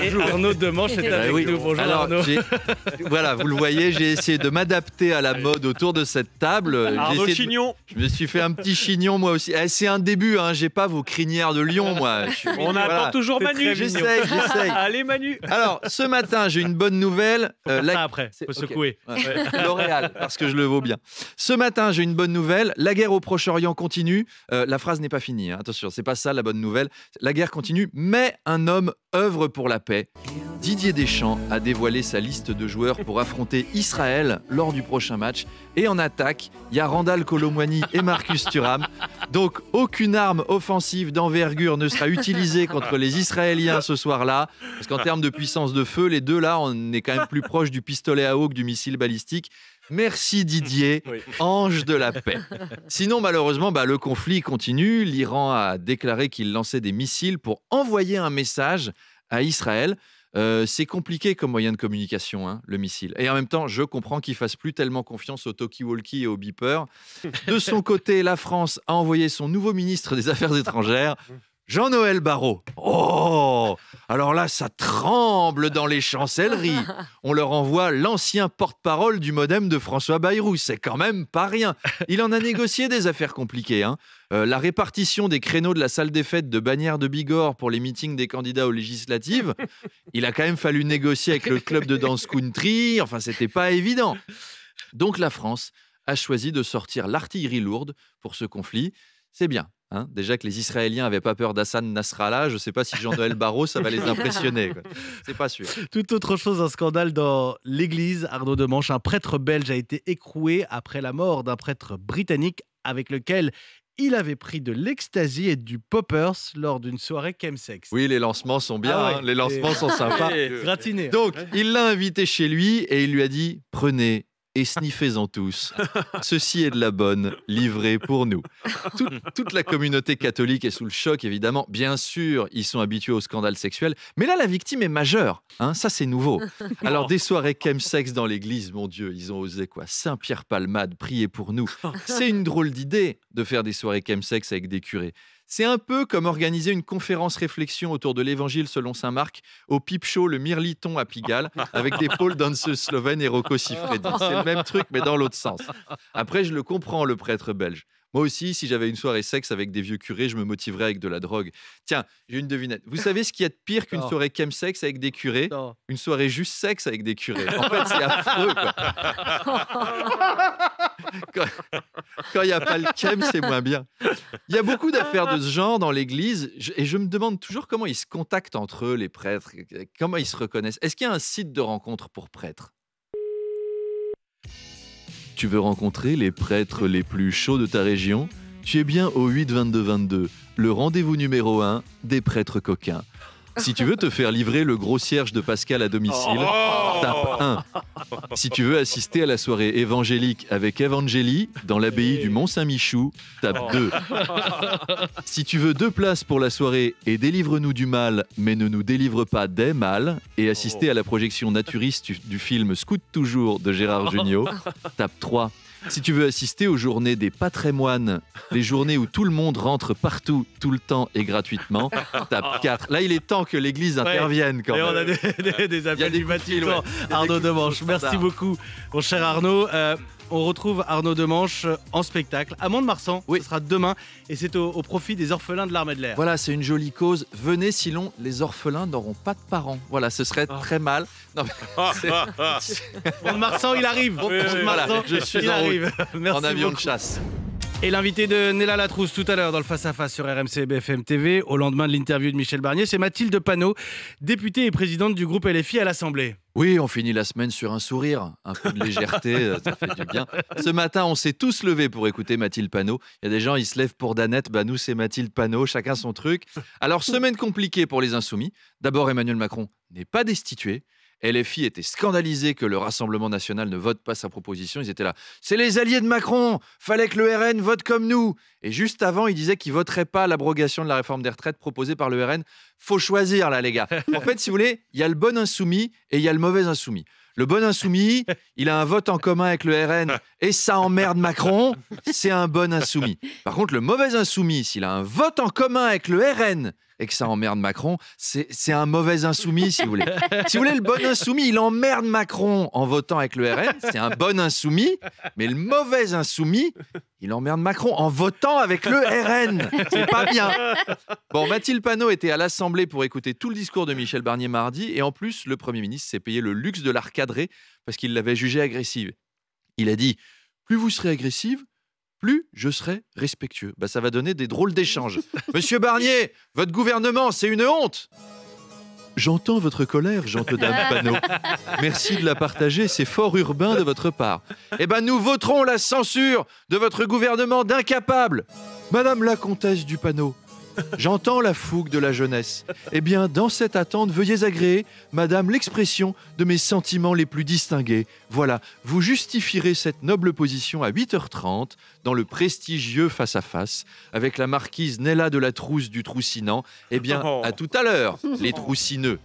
Bonjour. Arnaud Demanche est avec nous. Bonjour Alors, Arnaud. voilà, vous le voyez, j'ai essayé de m'adapter à la mode autour de cette table. Arnaud Chignon. Je me suis fait un petit chignon moi aussi. C'est un début, hein. J'ai pas vos crinières de lion, moi. On attend toujours C'est Manu. très J'essaye. Allez Manu. Alors, ce matin, j'ai une bonne nouvelle. Ça après, faut Ok. secouer. Ouais. L'Oréal, parce que je le vaux bien. Ce matin, j'ai une bonne nouvelle. La guerre au Proche-Orient continue. La phrase n'est pas finie, hein. Attention, c'est pas ça la bonne nouvelle. La guerre continue, mais un homme œuvre pour la paix. Didier Deschamps a dévoilé sa liste de joueurs pour affronter Israël lors du prochain match. Et en attaque, il y a Randal Kolo Muani et Marcus Thuram. Donc, aucune arme offensive d'envergure ne sera utilisée contre les Israéliens ce soir-là. Parce qu'en termes de puissance de feu, les deux là, on est quand même plus proche du pistolet à eau que du missile balistique. Merci Didier, Oui. ange de la paix. Sinon, malheureusement, le conflit continue. L'Iran a déclaré qu'il lançait des missiles pour envoyer un message à Israël. C'est compliqué comme moyen de communication, hein, le missile. Et en même temps, je comprends qu'il fasse plus tellement confiance au talkie-walkie et au beeper. De son côté, la France a envoyé son nouveau ministre des Affaires étrangères, Jean-Noël Barrot. Oh, alors là, ça tremble dans les chancelleries. On leur envoie l'ancien porte-parole du modem de François Bayrou. C'est quand même pas rien. Il en a négocié des affaires compliquées, hein. La répartition des créneaux de la salle des fêtes de Bagnères de Bigorre pour les meetings des candidats aux législatives, il a quand même fallu négocier avec le club de danse country. Enfin, c'était pas évident. Donc la France a choisi de sortir l'artillerie lourde pour ce conflit. C'est bien. Hein, déjà que les Israéliens n'avaient pas peur d'Hassan Nasrallah, je ne sais pas si Jean-Noël Barrot, ça va les impressionner, quoi. C'est pas sûr. Tout autre chose, un scandale dans l'église. Arnaud Demanche, un prêtre belge a été écroué après la mort d'un prêtre britannique avec lequel il avait pris de l'ecstasy et du poppers lors d'une soirée chemsex. Oui, les lancements sont bien, Ah ouais. hein, les lancements sont sympas. Gratiné. Donc, il l'a invité chez lui et il lui a dit « Prenez et sniffez-en tous. Ceci est de la bonne, livrée pour nous. » Toute la communauté catholique est sous le choc, évidemment. Bien sûr, ils sont habitués au scandale sexuel. Mais là, la victime est majeure. Hein, ça, c'est nouveau. Alors, des soirées chemsex dans l'église, mon Dieu, ils ont osé quoi. Saint-Pierre-Palmade, priez pour nous. C'est une drôle d'idée de faire des soirées chemsex avec des curés. C'est un peu comme organiser une conférence réflexion autour de l'évangile selon saint Marc au Pipe Show le Mirliton à Pigalle avec des pôles danseuses slovènes et Rocco Siffredi. C'est le même truc mais dans l'autre sens. Après, je le comprends, le prêtre belge. Moi aussi, si j'avais une soirée sexe avec des vieux curés, je me motiverais avec de la drogue. Tiens, j'ai une devinette. Vous savez ce qu'il y a de pire qu'une Non. soirée chemsex avec des curés? Non. Une soirée juste sexe avec des curés. En fait, c'est affreux, quoi. Quand il n'y a pas le chem, c'est moins bien. Il y a beaucoup d'affaires de ce genre dans l'église et je me demande toujours comment ils se contactent entre eux, les prêtres, comment ils se reconnaissent. Est-ce qu'il y a un site de rencontre pour prêtres? Tu veux rencontrer les prêtres les plus chauds de ta région? Tu es bien au 8-22-22, le rendez-vous numéro 1 des prêtres coquins. Si tu veux te faire livrer le gros cierge de Pascal à domicile, tape 1. Si tu veux assister à la soirée évangélique avec Evangélie dans l'abbaye du Mont-Saint-Michou, tape 2. Si tu veux 2 places pour la soirée et délivre-nous du mal, mais ne nous délivre pas des mâles, et assister à la projection naturiste du film Scout toujours de Gérard Jugnot, tape 3. Si tu veux assister aux journées des patrimoines, les journées où tout le monde rentre partout, tout le temps et gratuitement, tape 4. Là, il est temps que l'Église intervienne quand Et même. on a des appels du bâtiment. ouais. Arnaud Demanche, merci beaucoup, mon cher Arnaud. On retrouve Arnaud Demanche en spectacle à Mont-de-Marsan. Oui. Ce sera demain et c'est au profit des orphelins de l'armée de l'air. Voilà, c'est une jolie cause. Venez, sinon les orphelins n'auront pas de parents. Voilà, ce serait très mal. Non, mais Mont-de-Marsan, il arrive. Voilà, je suis il en route, arrive. Merci en avion de beaucoup. chasse. Et l'invité de Nella Latrousse tout à l'heure dans le face-à-face sur RMC et BFM TV, au lendemain de l'interview de Michel Barnier, c'est Mathilde Panot, députée et présidente du groupe LFI à l'Assemblée. Oui, on finit la semaine sur un sourire, un peu de légèreté, ça fait du bien. Ce matin, on s'est tous levés pour écouter Mathilde Panot. Il y a des gens, ils se lèvent pour Danette, nous c'est Mathilde Panot, chacun son truc. Alors, semaine compliquée pour les Insoumis. D'abord, Emmanuel Macron n'est pas destitué. LFI était scandalisé que le Rassemblement national ne vote pas sa proposition. Ils étaient là. C'est les alliés de Macron. Fallait que le RN vote comme nous. Et juste avant, ils disaient qu'ils voteraient pas l'abrogation de la réforme des retraites proposée par le RN. faut choisir là, les gars. En fait, si vous voulez, il y a le bon insoumis et il y a le mauvais insoumis. Le bon insoumis, il a un vote en commun avec le RN et ça emmerde Macron, c'est un bon insoumis. Par contre, le mauvais insoumis, s'il a un vote en commun avec le RN et que ça emmerde Macron, c'est un mauvais insoumis, si vous voulez. Si vous voulez, le bon insoumis, il emmerde Macron en votant avec le RN, c'est un bon insoumis, mais le mauvais insoumis, il emmerde Macron en votant avec le RN. C'est pas bien. Bon, Mathilde Panot était à l'Assemblée pour écouter tout le discours de Michel Barnier mardi, et en plus, le Premier ministre s'est payé le luxe de la recadrer parce qu'il l'avait jugée agressive. Il a dit « Plus vous serez agressive, plus je serai respectueux. » Ça va donner des drôles d'échanges. Monsieur Barnier, votre gouvernement, c'est une honte. J'entends votre colère, gente dame Panot. Merci de la partager, c'est fort urbain de votre part. Eh ben, nous voterons la censure de votre gouvernement d'incapables. Madame la comtesse du Panot, j'entends la fougue de la jeunesse. Eh bien, dans cette attente, veuillez agréer, madame, l'expression de mes sentiments les plus distingués. Voilà, vous justifierez cette noble position à 8h30 dans le prestigieux face-à-face avec la marquise Nella de la Trousse du Troussinant. Eh bien, à tout à l'heure, les troussineux.